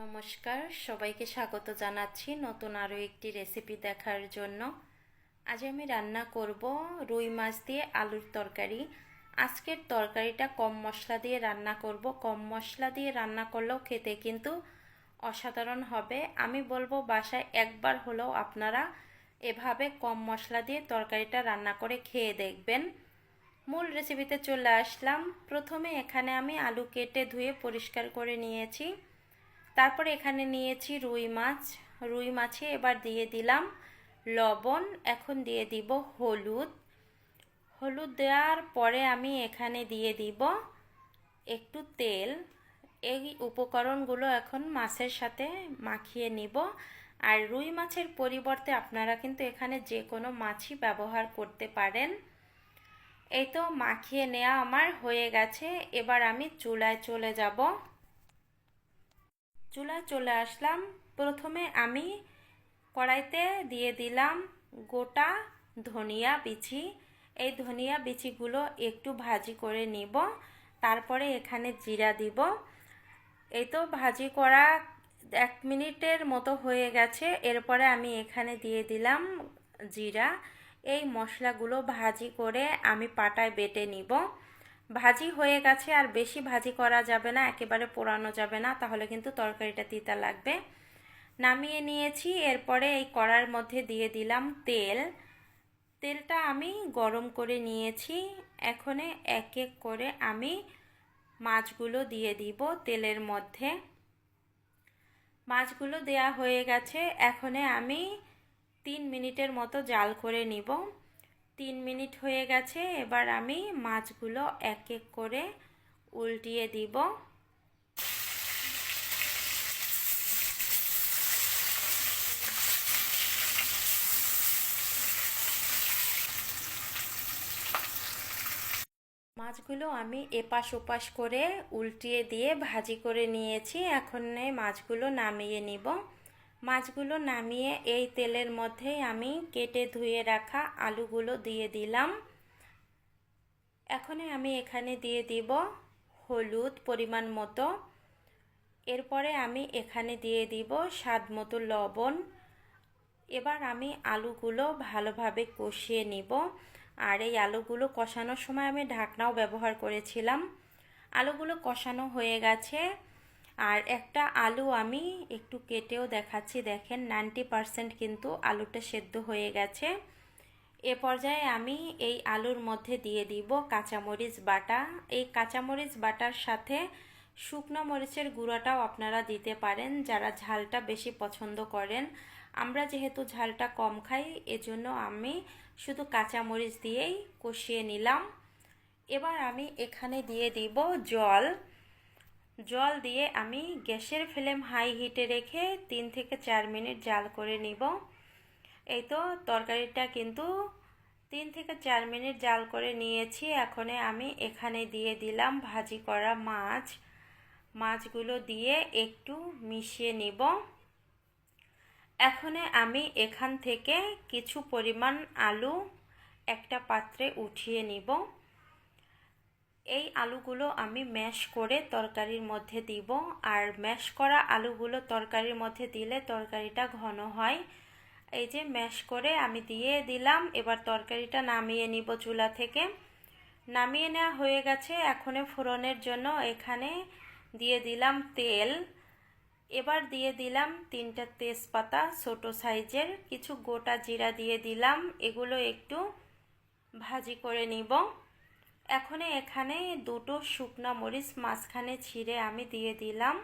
নমস্কার, সবাইকে স্বাগত জানাচ্ছি নতুন আরও একটি রেসিপি দেখার জন্য। আজ আমি রান্না করব রুই মাছ দিয়ে আলুর তরকারি। আজকের তরকারিটা কম মশলা দিয়ে রান্না করব। কম মশলা দিয়ে রান্না করলেও খেতে কিন্তু অসাধারণ হবে। আমি বলবো বাসায় একবার হলেও আপনারা এভাবে কম মশলা দিয়ে তরকারিটা রান্না করে খেয়ে দেখবেন। মূল রেসিপিতে চলে আসলাম। প্রথমে এখানে আমি আলু কেটে ধুয়ে পরিষ্কার করে নিয়েছি। তারপরে এখানে নিয়েছি রুই মাছ। রুই মাছে এবার দিয়ে দিলাম লবণ। এখন দিয়ে দিব হলুদ। হলুদ দেওয়ার পরে আমি এখানে দিয়ে দিব একটু তেল। এই উপকরণগুলো এখন মাছের সাথে মাখিয়ে নিব। আর রুই মাছের পরিবর্তে আপনারা কিন্তু এখানে যে কোনো মাছই ব্যবহার করতে পারেন। এই তো মাখিয়ে নেওয়া আমার হয়ে গেছে। এবার আমি চুলায় চলে যাব। চুলায় চলে আসলাম। প্রথমে আমি কড়াইতে দিয়ে দিলাম গোটা ধনিয়া বিচি। এই ধনিয়া বিচিগুলো একটু ভাজি করে নিব। তারপরে এখানে জিরা দিব। এই তো ভাজি করা 1 মিনিটের মতো হয়ে গেছে। এরপরে আমি এখানে দিয়ে দিলাম জিরা। এই মশলাগুলো ভাজি করে আমি পাটায় বেটে নিব। ভাজি হয়ে গেছে, আর বেশি ভাজি করা যাবে না, একেবারে পোড়ানো যাবে না, তাহলে কিন্তু তরকারিটা তিতা লাগবে। নামিয়ে নিয়েছি। এরপরে এই কড়ার মধ্যে দিয়ে দিলাম তেল। তেলটা আমি গরম করে নিয়েছি। এখন এক এক করে আমি মাছগুলো দিয়ে দিব তেলের মধ্যে। মাছগুলো দেয়া হয়ে গেছে। এখন আমি 3 মিনিটের মতো জাল করে নিব। 3 মিনিট হয়ে গেছে। এবার আমি মাছগুলো এক এক করে উল্টিয়ে দিব। মাছগুলো আমি এপাশ ওপাশ করে উল্টিয়ে দিয়ে ভাজি করে নিয়েছি। এখন মাছগুলো নামিয়ে নিব। মাছগুলো নামিয়ে এই তেলের মধ্যেই আমি কেটে ধুয়ে রাখা আলুগুলো দিয়ে দিলাম। এখন আমি এখানে দিয়ে দিব হলুদ পরিমাণ মতো। এরপরে আমি এখানে দিয়ে দিব স্বাদ মতো লবণ। এবার আমি আলুগুলো ভালোভাবে কষিয়ে নিব। আর এই আলুগুলো কষানোর সময় আমি ঢাকনাও ব্যবহার করেছিলাম। আলুগুলো কষানো হয়ে গেছে। আর একটা আলু আমি একটু কেটেও দেখাচ্ছি। দেখেন 90% কিন্তু আলুটা সেদ্ধ হয়ে গেছে। এ পর্যায়ে আমি এই আলুর মধ্যে দিয়ে দিব কাঁচামরিচ বাটা। এই কাঁচামরিচ বাটার সাথে শুকনো মরিচের গুঁড়াটাও আপনারা দিতে পারেন যারা ঝালটা বেশি পছন্দ করেন। আমরা যেহেতু ঝালটা কম খাই, এজন্য আমি শুধু কাঁচামরিচ দিয়েই কষিয়ে নিলাম। এবার আমি এখানে দিয়ে দিব জল। জল দিয়ে আমি গ্যাসের ফ্লেম হাই হিটে রেখে 3 থেকে 4 মিনিট জাল করে নিব। এই তো তরকারিটা কিন্তু 3 থেকে 4 মিনিট জাল করে নিয়েছি। এখন আমি এখানে দিয়ে দিলাম ভাজি করা মাছ। মাছগুলো দিয়ে একটু মিশিয়ে নিব। এখন আমি এখান থেকে কিছু পরিমাণ আলু একটা পাত্রে উঠিয়ে নিব। এই আলুগুলো আমি ম্যাশ করে তরকারির মধ্যে দিব। আর ম্যাশ করা আলুগুলো তরকারির মধ্যে দিলে তরকারিটা ঘন হয়। এই যে ম্যাশ করে আমি দিয়ে দিলাম। এবার তরকারিটা নামিয়ে নিব চুলা থেকে। নামিয়ে নেওয়া হয়ে গেছে। এখন ফোড়নের জন্য এখানে দিয়ে দিলাম তেল। এবার দিয়ে দিলাম 3টা তেজপাতা ছোট সাইজের, কিছু গোটা জিরা দিয়ে দিলাম। এগুলো একটু ভাজি করে নিব। এখন এখানে 2টো শুকনো মরিচ মাঝখানে ছিঁড়ে আমি দিয়ে দিলাম।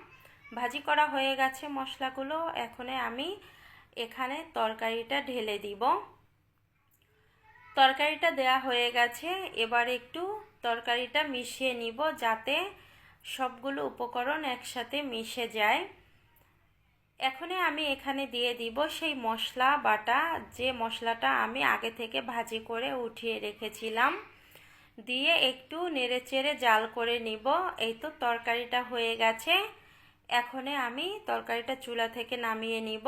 ভাজি করা হয়ে গেছে মশলাগুলো। এখন আমি এখানে তরকারিটা ঢেলে দিব। তরকারিটা দেয়া হয়ে গেছে। এবার একটু তরকারিটা মিশিয়ে নিব যাতে সবগুলো উপকরণ একসাথে মিশে যায়। এখন আমি এখানে দিয়ে দিব সেই মশলা বাটা, যে মশলাটা আমি আগে থেকে ভাজি করে উঠিয়ে রেখেছিলাম, দিয়ে একটু নেড়েচেড়ে জাল করে নিব। এই তো তরকারিটা হয়ে গেছে। এখন আমি তরকারিটা চুলা থেকে নামিয়ে নিব।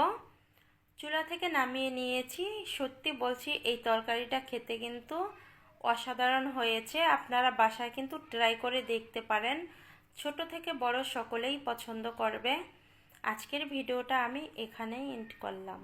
চুলা থেকে নামিয়ে নিয়েছি। সত্যি বলছি এই তরকারিটা খেতে কিন্তু অসাধারণ হয়েছে। আপনারা বাসায় কিন্তু ট্রাই করে দেখতে পারেন। ছোট থেকে বড় সকলেই পছন্দ করবে। আজকের ভিডিওটা আমি এখানেই এন্ড করলাম।